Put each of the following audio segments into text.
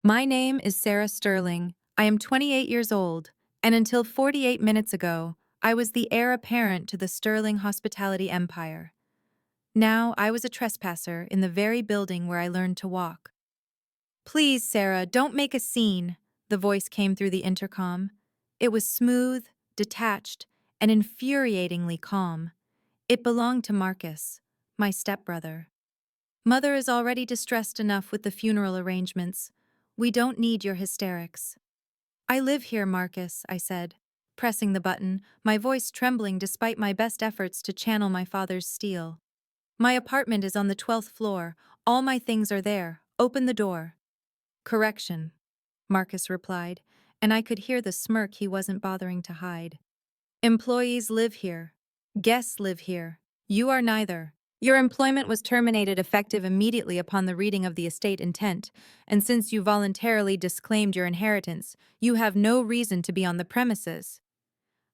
My name is Sarah Sterling. I am 28 years old, and until 48 minutes ago, I was the heir apparent to the Sterling hospitality empire. Now I was a trespasser in the very building where I learned to walk. Please, Sarah, don't make a scene, the voice came through the intercom. It was smooth, detached, and infuriatingly calm. It belonged to Marcus, my stepbrother. Mother is already distressed enough with the funeral arrangements. We don't need your hysterics. I live here, Marcus, I said, pressing the button, my voice trembling despite my best efforts to channel my father's steel. My apartment is on the 12th floor. All my things are there. Open the door. Correction, Marcus replied, and I could hear the smirk he wasn't bothering to hide. Employees live here. Guests live here. You are neither. Your employment was terminated effective immediately upon the reading of the estate intent, and since you voluntarily disclaimed your inheritance, you have no reason to be on the premises.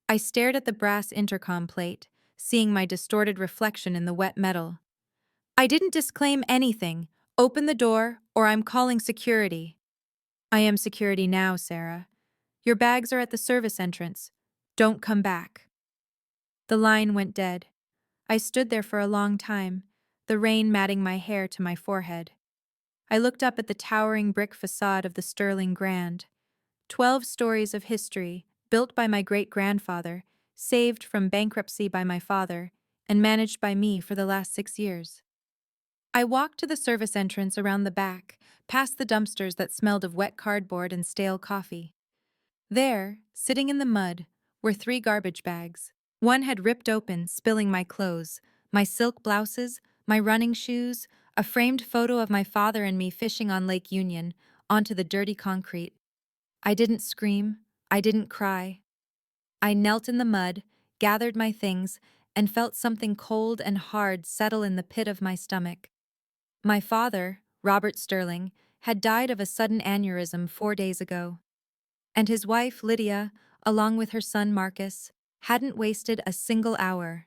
I stared at the brass intercom plate, seeing my distorted reflection in the wet metal. I didn't disclaim anything. Open the door, or I'm calling security. I am security now, Sarah. Your bags are at the service entrance. Don't come back. The line went dead. I stood there for a long time, the rain matting my hair to my forehead. I looked up at the towering brick facade of the Sterling Grand. 12 stories of history, built by my great-grandfather, saved from bankruptcy by my father, and managed by me for the last 6 years. I walked to the service entrance around the back, past the dumpsters that smelled of wet cardboard and stale coffee. There, sitting in the mud, were 3 garbage bags. One had ripped open, spilling my clothes, my silk blouses, my running shoes, a framed photo of my father and me fishing on Lake Union, onto the dirty concrete. I didn't scream. I didn't cry. I knelt in the mud, gathered my things, and felt something cold and hard settle in the pit of my stomach. My father, Robert Sterling, had died of a sudden aneurysm 4 days ago. And his wife, Lydia, along with her son Marcus, hadn't wasted a single hour.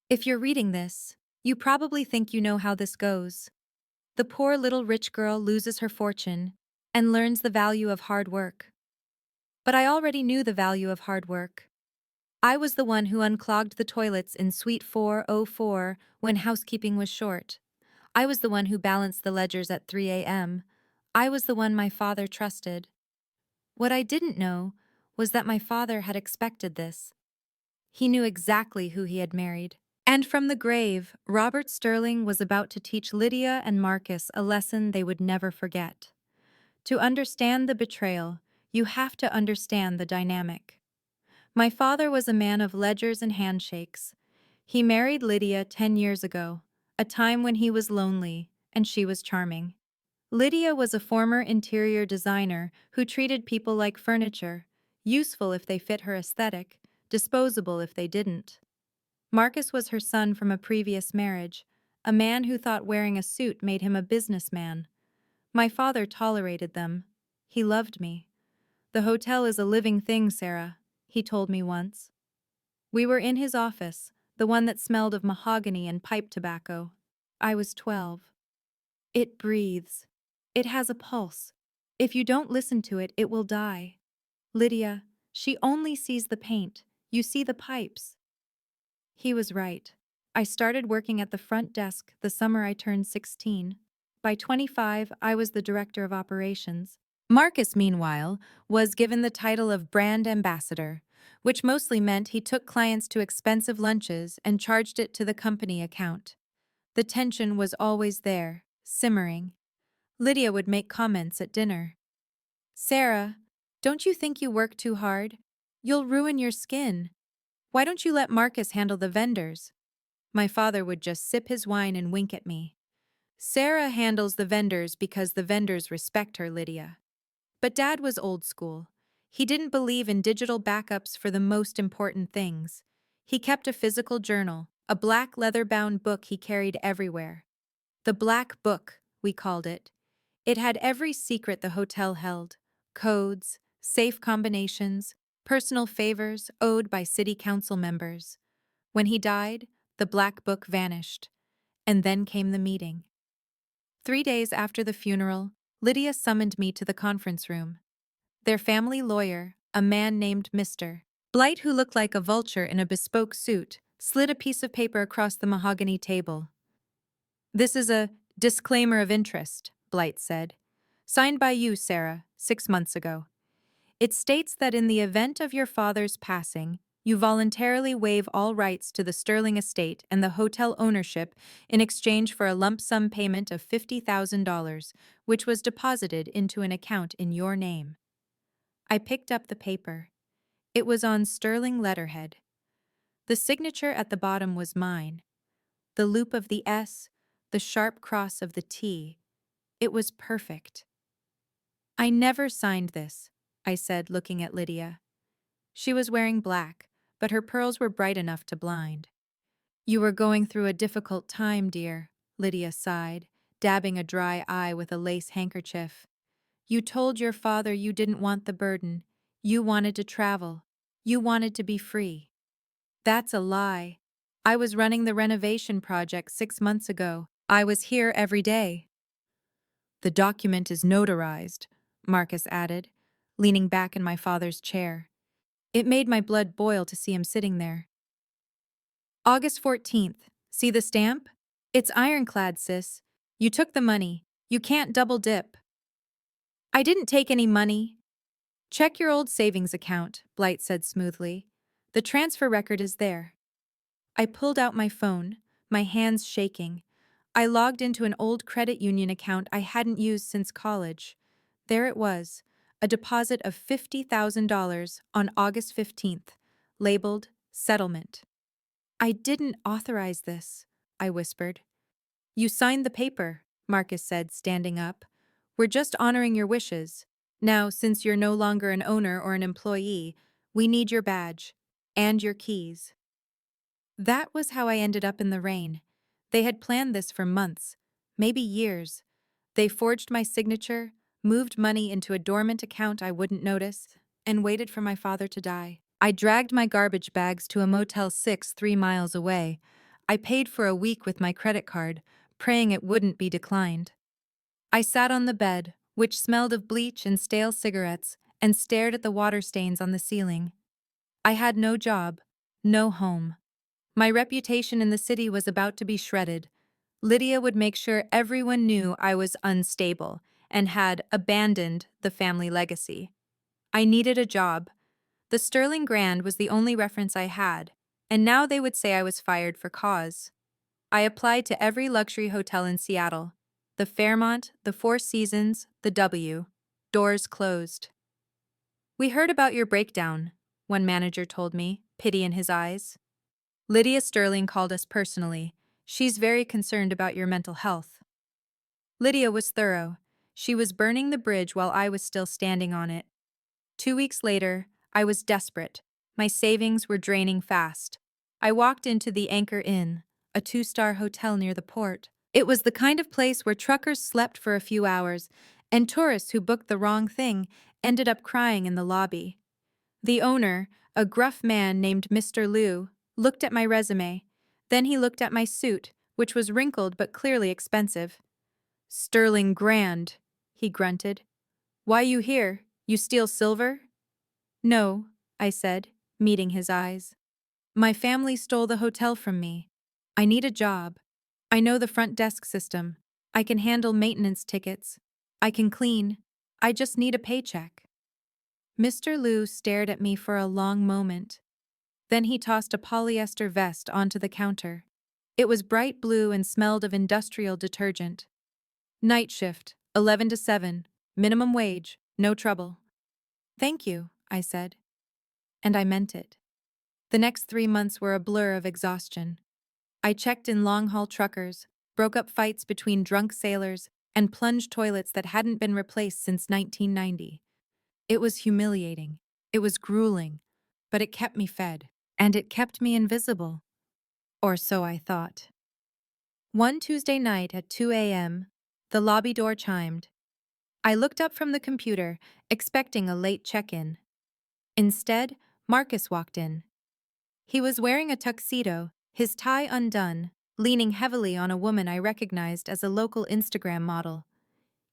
If you're reading this, you probably think you know how this goes. The poor little rich girl loses her fortune and learns the value of hard work. But I already knew the value of hard work. I was the one who unclogged the toilets in Suite 404 when housekeeping was short. I was the one who balanced the ledgers at 3 a.m. I was the one my father trusted. What I didn't know was that my father had expected this. He knew exactly who he had married. And from the grave, Robert Sterling was about to teach Lydia and Marcus a lesson they would never forget. To understand the betrayal, you have to understand the dynamic. My father was a man of ledgers and handshakes. He married Lydia 10 years ago, a time when he was lonely and she was charming. Lydia was a former interior designer who treated people like furniture, useful if they fit her aesthetic, disposable if they didn't. Marcus was her son from a previous marriage, a man who thought wearing a suit made him a businessman. My father tolerated them. He loved me. The hotel is a living thing, Sarah, he told me once. We were in his office, the one that smelled of mahogany and pipe tobacco. I was 12. It breathes. It has a pulse. If you don't listen to it, it will die. Lydia, she only sees the paint. You see the pipes. He was right. I started working at the front desk the summer I turned 16. By 25, I was the director of operations. Marcus, meanwhile, was given the title of brand ambassador, which mostly meant he took clients to expensive lunches and charged it to the company account. The tension was always there, simmering. Lydia would make comments at dinner. Sarah, don't you think you work too hard? You'll ruin your skin. Why don't you let Marcus handle the vendors? My father would just sip his wine and wink at me. Sarah handles the vendors because the vendors respect her, Lydia. But Dad was old school. He didn't believe in digital backups for the most important things. He kept a physical journal, a black leather-bound book he carried everywhere. The Black Book, we called it. It had every secret the hotel held: codes, safe combinations, personal favors owed by city council members. When he died, the Black Book vanished. And then came the meeting. 3 days after the funeral, Lydia summoned me to the conference room. Their family lawyer, a man named Mr. Blight who looked like a vulture in a bespoke suit, slid a piece of paper across the mahogany table. "This is a disclaimer of interest," Blight said. "Signed by you, Sarah, 6 months ago. It states that in the event of your father's passing, you voluntarily waive all rights to the Sterling estate and the hotel ownership in exchange for a lump sum payment of $50,000, which was deposited into an account in your name." I picked up the paper. It was on sterling letterhead. The signature at the bottom was mine. The loop of the S, the sharp cross of the T. It was perfect. "I never signed this," I said, looking at Lydia. She was wearing black, but her pearls were bright enough to blind. "You were going through a difficult time, dear," Lydia sighed, dabbing a dry eye with a lace handkerchief. "You told your father you didn't want the burden. You wanted to travel. You wanted to be free." "That's a lie. I was running the renovation project 6 months ago. I was here every day." "The document is notarized," Marcus added, leaning back in my father's chair. It made my blood boil to see him sitting there. "August 14th. See the stamp? It's ironclad, sis. You took the money. You can't double dip." "I didn't take any money." "Check your old savings account," Blight said smoothly. "The transfer record is there." I pulled out my phone, my hands shaking. I logged into an old credit union account I hadn't used since college. There it was, a deposit of $50,000 on August 15th, labeled settlement. "I didn't authorize this," I whispered. "You signed the paper," Marcus said, standing up. "We're just honoring your wishes. Now, since you're no longer an owner or an employee, we need your badge and your keys." That was how I ended up in the rain. They had planned this for months, maybe years. They forged my signature, moved money into a dormant account I wouldn't notice, and waited for my father to die. I dragged my garbage bags to a Motel 6 3 miles away. I paid for a week with my credit card, praying it wouldn't be declined. I sat on the bed, which smelled of bleach and stale cigarettes, and stared at the water stains on the ceiling. I had no job, no home. My reputation in the city was about to be shredded. Lydia would make sure everyone knew I was unstable and had abandoned the family legacy. I needed a job. The Sterling Grand was the only reference I had, and now they would say I was fired for cause. I applied to every luxury hotel in Seattle. The Fairmont, the Four Seasons, the W. Doors closed. "We heard about your breakdown," one manager told me, pity in his eyes. "Lydia Sterling called us personally. She's very concerned about your mental health." Lydia was thorough. She was burning the bridge while I was still standing on it. 2 weeks later, I was desperate. My savings were draining fast. I walked into the Anchor Inn, a 2-star hotel near the port. It was the kind of place where truckers slept for a few hours, and tourists who booked the wrong thing ended up crying in the lobby. The owner, a gruff man named Mr. Liu, looked at my resume. Then he looked at my suit, which was wrinkled but clearly expensive. "Sterling Grand," he grunted. "Why you here? You steal silver?" "No," I said, meeting his eyes. "My family stole the hotel from me. I need a job. I know the front desk system. I can handle maintenance tickets. I can clean. I just need a paycheck." Mr. Liu stared at me for a long moment. Then he tossed a polyester vest onto the counter. It was bright blue and smelled of industrial detergent. "Night shift, 11 to 7, minimum wage, no trouble." "Thank you," I said. And I meant it. The next 3 months were a blur of exhaustion. I checked in long-haul truckers, broke up fights between drunk sailors, and plunged toilets that hadn't been replaced since 1990. It was humiliating. It was grueling. But it kept me fed. And it kept me invisible. Or so I thought. One Tuesday night at 2 a.m., the lobby door chimed. I looked up from the computer, expecting a late check-in. Instead, Marcus walked in. He was wearing a tuxedo, his tie undone, leaning heavily on a woman I recognized as a local Instagram model.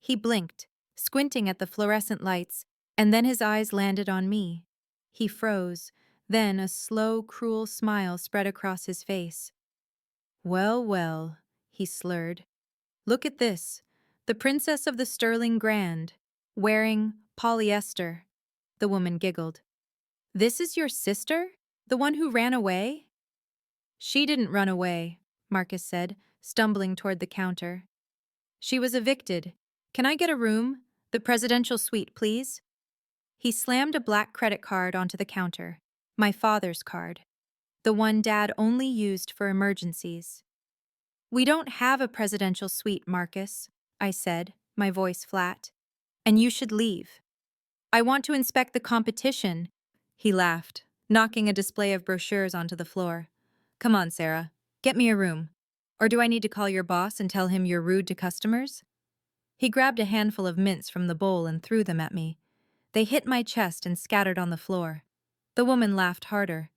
He blinked, squinting at the fluorescent lights, and then his eyes landed on me. He froze, then a slow, cruel smile spread across his face. Well, well, he slurred. Look at this. The Princess of the Sterling Grand, wearing polyester. The woman giggled. This is your sister? The one who ran away? She didn't run away, Marcus said, stumbling toward the counter. She was evicted. Can I get a room? The presidential suite, please. He slammed a black credit card onto the counter. My father's card. The one Dad only used for emergencies. We don't have a presidential suite, Marcus, I said, my voice flat. And you should leave. I want to inspect the competition. He laughed, knocking a display of brochures onto the floor. Come on, Sarah. Get me a room. Or do I need to call your boss and tell him you're rude to customers? He grabbed a handful of mints from the bowl and threw them at me. They hit my chest and scattered on the floor. The woman laughed harder.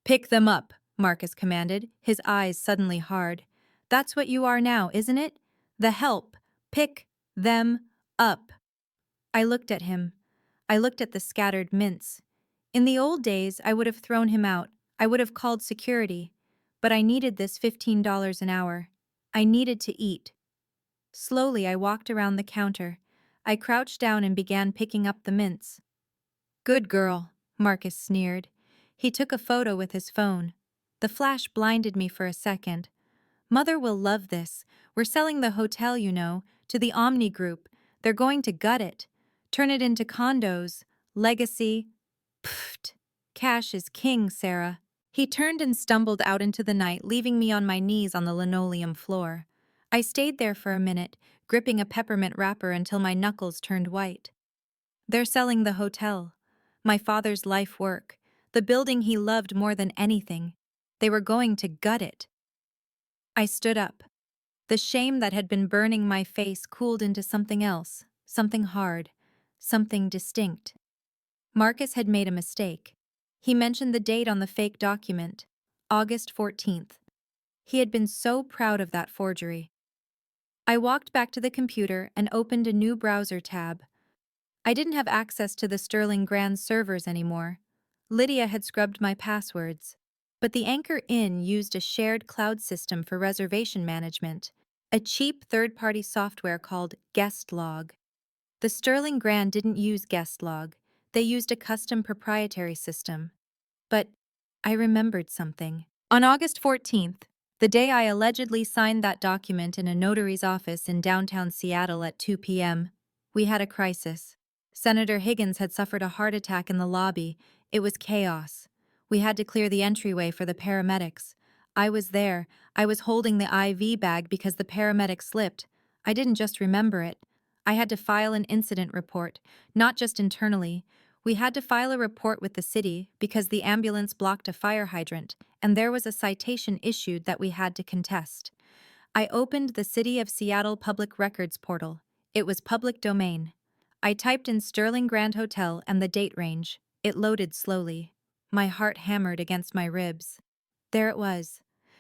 Pick them up, Marcus commanded, his eyes suddenly hard. That's what you are now, isn't it? The help. Pick them up. I looked at him. I looked at the scattered mints. In the old days, I would have thrown him out. I would have called security. But I needed this $15 an hour. I needed to eat. Slowly, I walked around the counter. I crouched down and began picking up the mints. Good girl, Marcus sneered. He took a photo with his phone. The flash blinded me for a second. Mother will love this. We're selling the hotel, you know, to the Omni Group. They're going to gut it. Turn it into condos. Legacy. Pfft. Cash is king, Sarah. He turned and stumbled out into the night, leaving me on my knees on the linoleum floor. I stayed there for a minute, gripping a peppermint wrapper until my knuckles turned white. They're selling the hotel. My father's life work. The building he loved more than anything. They were going to gut it. I stood up. The shame that had been burning my face cooled into something else, something hard, something distinct. Marcus had made a mistake. He mentioned the date on the fake document, August 14th. He had been so proud of that forgery. I walked back to the computer and opened a new browser tab. I didn't have access to the Sterling Grand servers anymore. Lydia had scrubbed my passwords. But the Anchor Inn used a shared cloud system for reservation management, a cheap third-party software called GuestLog. The Sterling Grand didn't use GuestLog. They used a custom proprietary system. But I remembered something. On August 14th, the day I allegedly signed that document in a notary's office in downtown Seattle at 2 p.m., we had a crisis. Senator Higgins had suffered a heart attack in the lobby. It was chaos. We had to clear the entryway for the paramedics. I was there. I was holding the IV bag because the paramedic slipped. I didn't just remember it. I had to file an incident report, not just internally. We had to file a report with the city because the ambulance blocked a fire hydrant, and there was a citation issued that we had to contest. I opened the City of Seattle Public Records portal. It was public domain. I typed in Sterling Grand Hotel and the date range. It loaded slowly. My heart hammered against my ribs. There it was.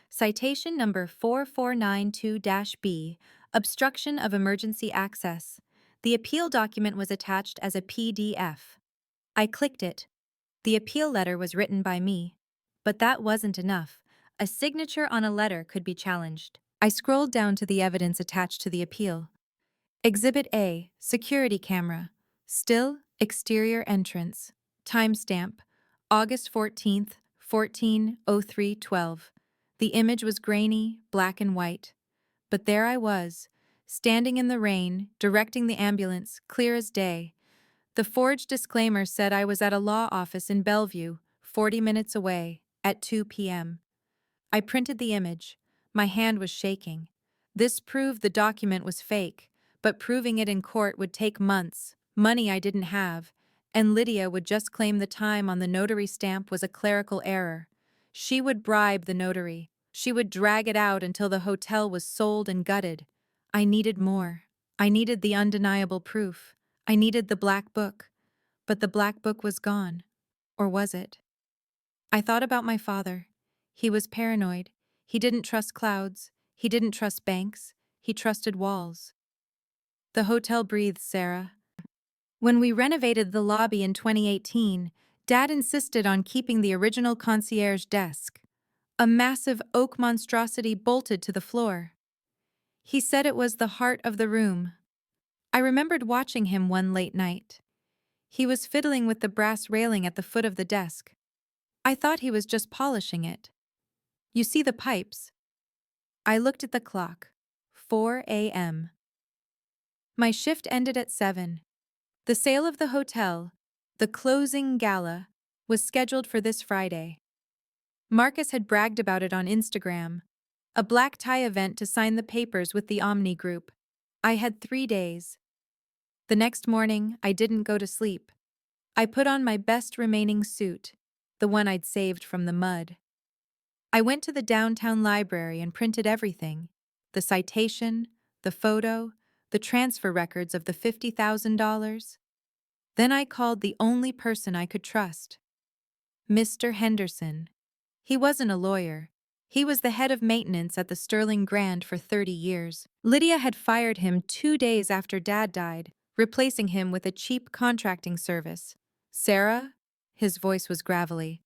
Citation number 4492-B, obstruction of emergency access. The appeal document was attached as a PDF. I clicked it. The appeal letter was written by me. But that wasn't enough. A signature on a letter could be challenged. I scrolled down to the evidence attached to the appeal. Exhibit A, security camera. Still, exterior entrance. Timestamp, August 14th, 14:03:12. The image was grainy, black and white. But there I was, standing in the rain, directing the ambulance, clear as day. The forged disclaimer said I was at a law office in Bellevue, 40 minutes away, at 2 p.m. I printed the image. My hand was shaking. This proved the document was fake, but proving it in court would take months, money I didn't have, and Lydia would just claim the time on the notary stamp was a clerical error. She would bribe the notary. She would drag it out until the hotel was sold and gutted. I needed more. I needed the undeniable proof. I needed the black book. But the black book was gone. Or was it? I thought about my father. He was paranoid. He didn't trust clouds. He didn't trust banks. He trusted walls. The hotel breathed, Sarah. When we renovated the lobby in 2018, Dad insisted on keeping the original concierge desk, a massive oak monstrosity bolted to the floor. He said it was the heart of the room. I remembered watching him one late night. He was fiddling with the brass railing at the foot of the desk. I thought he was just polishing it. You see the pipes? I looked at the clock. 4 a.m. My shift ended at 7. The sale of the hotel, the closing gala, was scheduled for this Friday. Marcus had bragged about it on Instagram, a black tie event to sign the papers with the Omni Group. I had 3 days. The next morning, I didn't go to sleep. I put on my best remaining suit, the one I'd saved from the mud. I went to the downtown library and printed everything: the citation, the photo, the transfer records of the $50,000. Then I called the only person I could trust, Mr. Henderson. He wasn't a lawyer. He was the head of maintenance at the Sterling Grand for 30 years. Lydia had fired him 2 days after Dad died, replacing him with a cheap contracting service. Sarah? His voice was gravelly.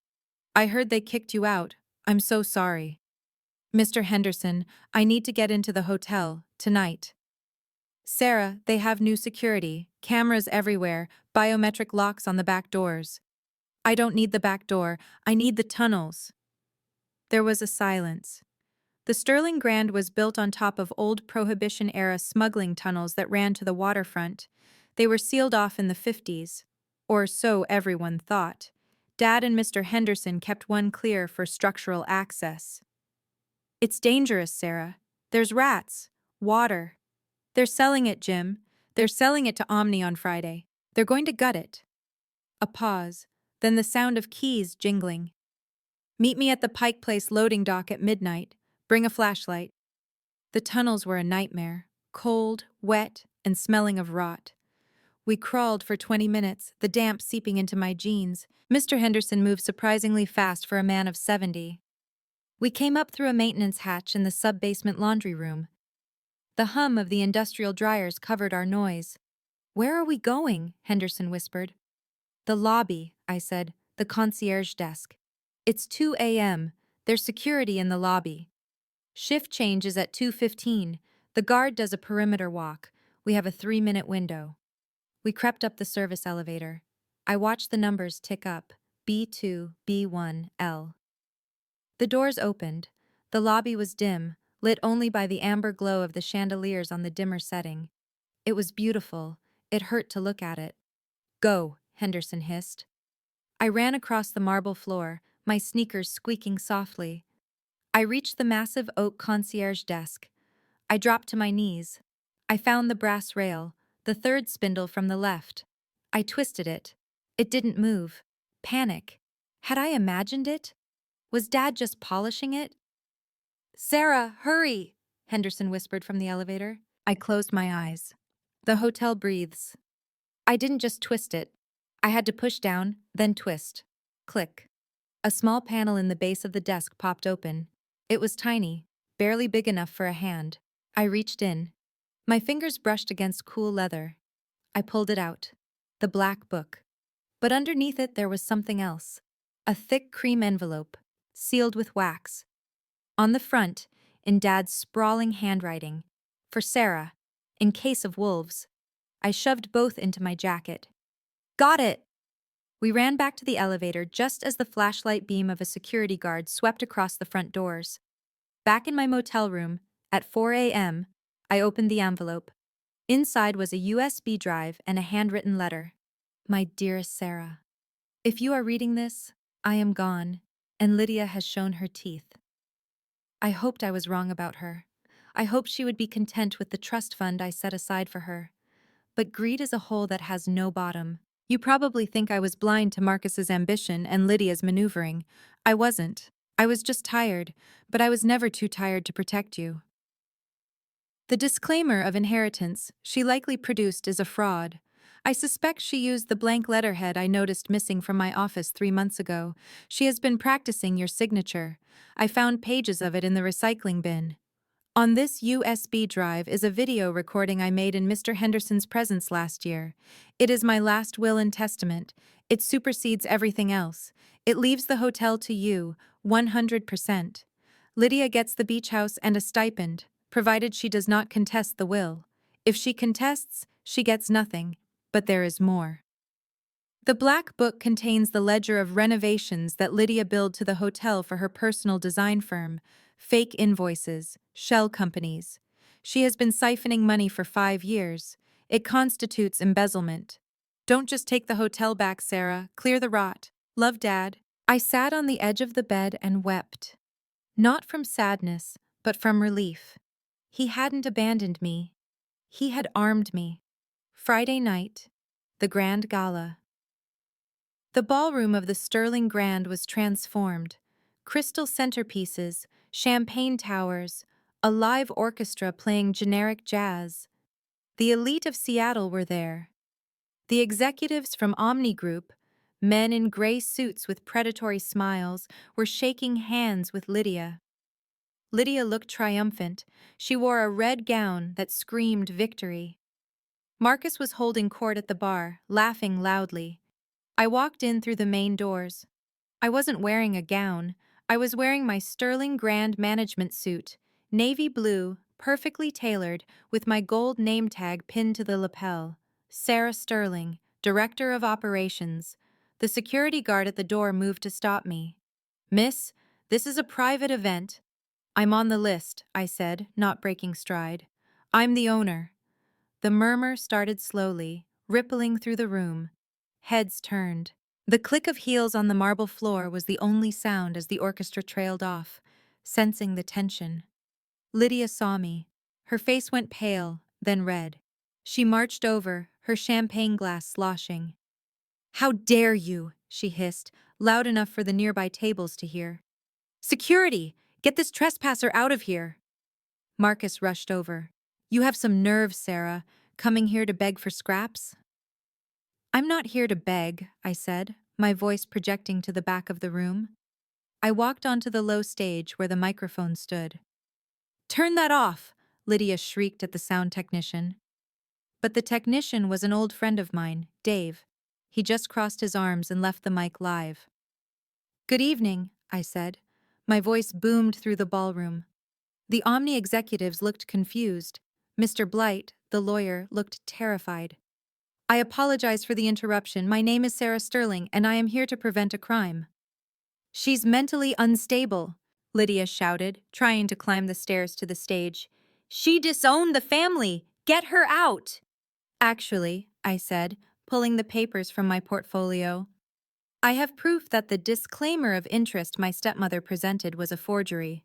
I heard they kicked you out. I'm so sorry. Mr. Henderson, I need to get into the hotel, tonight. Sarah, they have new security, cameras everywhere, biometric locks on the back doors. I don't need the back door, I need the tunnels. There was a silence. The Sterling Grand was built on top of old Prohibition-era smuggling tunnels that ran to the waterfront. They were sealed off in the 50s. Or so everyone thought. Dad and Mr. Henderson kept one clear for structural access. It's dangerous, Sarah. There's rats. Water. They're selling it, Jim. They're selling it to Omni on Friday. They're going to gut it. A pause, then the sound of keys jingling. Meet me at the Pike Place loading dock at midnight. Bring a flashlight. The tunnels were a nightmare, cold, wet, and smelling of rot. We crawled for 20 minutes, the damp seeping into my jeans. Mr. Henderson moved surprisingly fast for a man of 70. We came up through a maintenance hatch in the sub-basement laundry room. The hum of the industrial dryers covered our noise. Where are we going? Henderson whispered. The lobby, I said, the concierge desk. It's 2 a.m. There's security in the lobby. Shift change is at 2:15. The guard does a perimeter walk. We have a 3-minute window. We crept up the service elevator. I watched the numbers tick up. B2, B1, L. The doors opened. The lobby was dim, lit only by the amber glow of the chandeliers on the dimmer setting. It was beautiful. It hurt to look at it. Go, Henderson hissed. I ran across the marble floor, my sneakers squeaking softly. I reached the massive oak concierge desk. I dropped to my knees. I found the brass rail, the third spindle from the left. I twisted it. It didn't move. Panic. Had I imagined it? Was Dad just polishing it? Sarah, hurry! Henderson whispered from the elevator. I closed my eyes. The hotel breathes. I didn't just twist it. I had to push down, then twist. Click. A small panel in the base of the desk popped open. It was tiny, barely big enough for a hand. I reached in. My fingers brushed against cool leather. I pulled it out. The black book. But underneath it there was something else. A thick cream envelope, sealed with wax. On the front, in Dad's sprawling handwriting, for Sarah, in case of wolves. I shoved both into my jacket. Got it! We ran back to the elevator just as the flashlight beam of a security guard swept across the front doors. Back in my motel room, at 4 a.m., I opened the envelope. Inside was a USB drive and a handwritten letter. My dearest Sarah, if you are reading this, I am gone, and Lydia has shown her teeth. I hoped I was wrong about her. I hoped she would be content with the trust fund I set aside for her. But greed is a hole that has no bottom. You probably think I was blind to Marcus's ambition and Lydia's maneuvering. I wasn't. I was just tired, but I was never too tired to protect you. The disclaimer of inheritance she likely produced is a fraud. I suspect she used the blank letterhead I noticed missing from my office 3 months ago. She has been practicing your signature. I found pages of it in the recycling bin. On this USB drive is a video recording I made in Mr. Henderson's presence last year. It is my last will and testament. It supersedes everything else. It leaves the hotel to you, 100%. Lydia gets the beach house and a stipend, provided she does not contest the will. If she contests, she gets nothing. But there is more. The Black Book contains the ledger of renovations that Lydia billed to the hotel for her personal design firm, fake invoices, shell companies. She has been siphoning money for 5 years. It constitutes embezzlement. Don't just take the hotel back, Sarah. Clear the rot. Love, Dad. I sat on the edge of the bed and wept. Not from sadness, but from relief. He hadn't abandoned me. He had armed me. Friday night, the grand gala. The ballroom of the Sterling Grand was transformed. Crystal centerpieces, champagne towers, a live orchestra playing generic jazz. The elite of Seattle were there. The executives from Omni Group, men in gray suits with predatory smiles, were shaking hands with Lydia. Lydia looked triumphant. She wore a red gown that screamed victory. Marcus was holding court at the bar, laughing loudly. I walked in through the main doors. I wasn't wearing a gown. I was wearing my Sterling Grand management suit, navy blue, perfectly tailored, with my gold name tag pinned to the lapel. Sarah Sterling, Director of Operations. The security guard at the door moved to stop me. "Miss, this is a private event." "I'm on the list," I said, not breaking stride. "I'm the owner." The murmur started slowly, rippling through the room. Heads turned. The click of heels on the marble floor was the only sound as the orchestra trailed off, sensing the tension. Lydia saw me. Her face went pale, then red. She marched over, her champagne glass sloshing. "How dare you!" she hissed, loud enough for the nearby tables to hear. "Security! Get this trespasser out of here!" Marcus rushed over. "You have some nerve, Sarah, coming here to beg for scraps?" "I'm not here to beg," I said, my voice projecting to the back of the room. I walked onto the low stage where the microphone stood. "Turn that off!" Lydia shrieked at the sound technician. But the technician was an old friend of mine, Dave. He just crossed his arms and left the mic live. "Good evening," I said. My voice boomed through the ballroom. The Omni executives looked confused. Mr. Blight, the lawyer, looked terrified. "I apologize for the interruption. My name is Sarah Sterling, and I am here to prevent a crime." "She's mentally unstable," Lydia shouted, trying to climb the stairs to the stage. "She disowned the family! Get her out!" "Actually," I said, pulling the papers from my portfolio, "I have proof that the disclaimer of interest my stepmother presented was a forgery."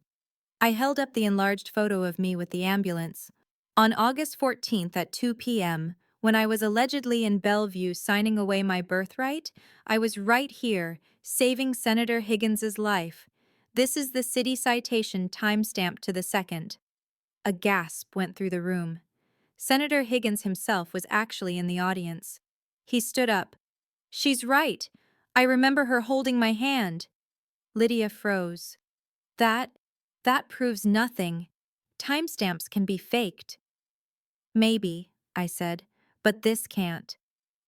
I held up the enlarged photo of me with the ambulance. On August 14th at 2 p.m., when I was allegedly in Bellevue signing away my birthright, I was right here, saving Senator Higgins's life. This is the city citation timestamped to the second. A gasp went through the room. Senator Higgins himself was actually in the audience. He stood up. "She's right. I remember her holding my hand." Lydia froze. That proves nothing. Timestamps can be faked." "Maybe," I said, "but this can't."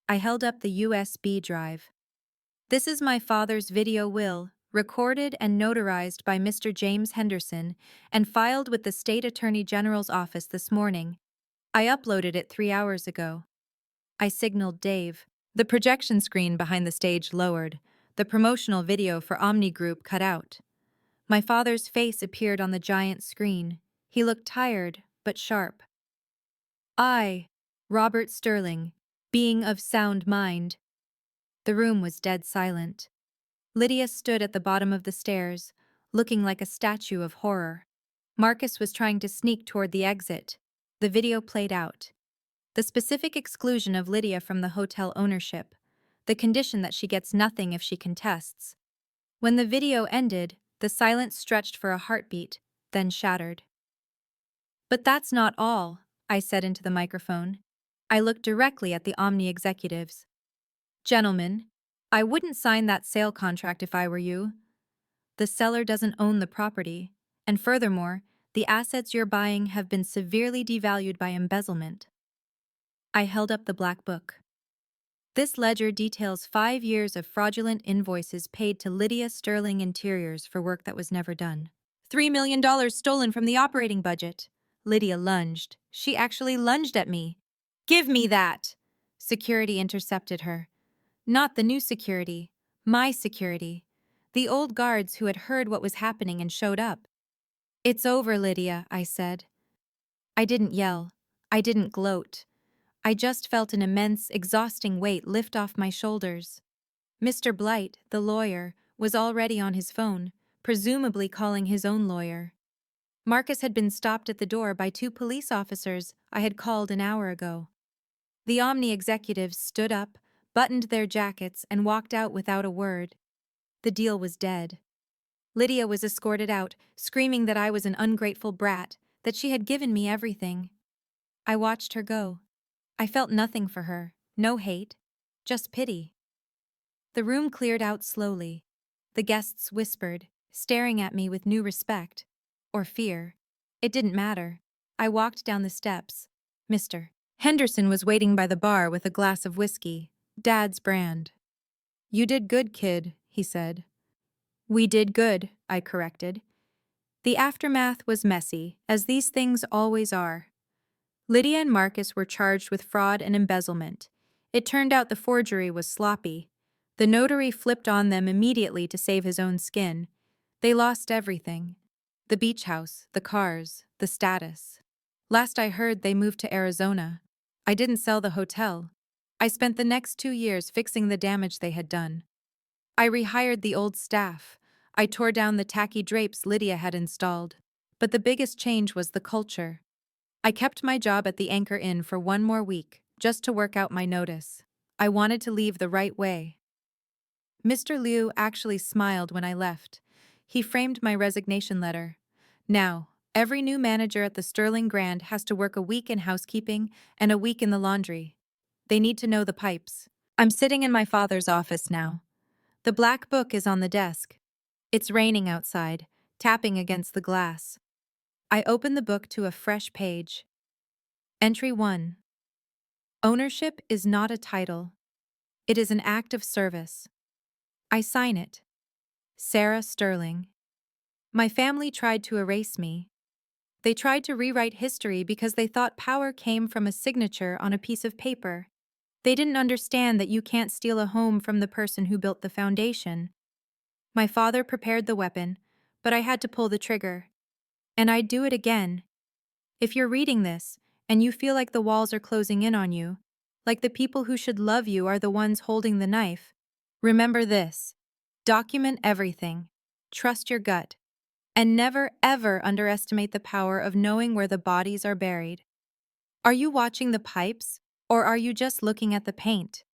I held up the USB drive. "This is my father's video will, recorded and notarized by Mr. James Henderson and filed with the State Attorney General's office this morning. I uploaded it 3 hours ago." I signaled Dave. The projection screen behind the stage lowered. The promotional video for Omni Group cut out. My father's face appeared on the giant screen. He looked tired, but sharp. "I, Robert Sterling, being of sound mind." The room was dead silent. Lydia stood at the bottom of the stairs, looking like a statue of horror. Marcus was trying to sneak toward the exit. The video played out. The specific exclusion of Lydia from the hotel ownership. The condition that she gets nothing if she contests. When the video ended, the silence stretched for a heartbeat, then shattered. "But that's not all," I said into the microphone. I looked directly at the Omni executives. "Gentlemen, I wouldn't sign that sale contract if I were you. The seller doesn't own the property, and furthermore, The assets you're buying have been severely devalued by embezzlement. I held up the black book. This ledger details 5 years of fraudulent invoices paid to Lydia Sterling Interiors for work that was never done. $3 million stolen from the operating budget. Lydia lunged. She actually lunged at me. Give me that! Security intercepted her. Not the new security. My security. The old guards who had heard what was happening and showed up. It's over, Lydia, I said. I didn't yell. I didn't gloat. I just felt an immense, exhausting weight lift off my shoulders. Mr. Blight, the lawyer, was already on his phone, presumably calling his own lawyer. Marcus had been stopped at the door by 2 police officers I had called an hour ago. The Omni executives stood up, buttoned their jackets, and walked out without a word. The deal was dead. Lydia was escorted out, screaming that I was an ungrateful brat, that she had given me everything. I watched her go. I felt nothing for her, no hate, just pity. The room cleared out slowly. The guests whispered, staring at me with new respect. Or fear. It didn't matter. I walked down the steps. Mr. Henderson was waiting by the bar with a glass of whiskey, Dad's brand. "You did good, kid," he said. "We did good," I corrected. The aftermath was messy, as these things always are. Lydia and Marcus were charged with fraud and embezzlement. It turned out the forgery was sloppy. The notary flipped on them immediately to save his own skin. They lost everything. The beach house, the cars, the status. Last I heard, they moved to Arizona. I didn't sell the hotel. I spent the next 2 years fixing the damage they had done. I rehired the old staff. I tore down the tacky drapes Lydia had installed. But the biggest change was the culture. I kept my job at the Anchor Inn for 1 more week, just to work out my notice. I wanted to leave the right way. Mr. Liu actually smiled when I left. He framed my resignation letter. Now, every new manager at the Sterling Grand has to work a week in housekeeping and a week in the laundry. They need to know the pipes. I'm sitting in my father's office now. The black book is on the desk. It's raining outside, tapping against the glass. I open the book to a fresh page. Entry 1. Ownership is not a title. It is an act of service. I sign it. Sarah Sterling. My family tried to erase me. They tried to rewrite history because they thought power came from a signature on a piece of paper. They didn't understand that you can't steal a home from the person who built the foundation. My father prepared the weapon, but I had to pull the trigger. And I'd do it again. If you're reading this, and you feel like the walls are closing in on you, like the people who should love you are the ones holding the knife, remember this. Document everything. Trust your gut. And never, ever underestimate the power of knowing where the bodies are buried. Are you watching the pipes, or are you just looking at the paint?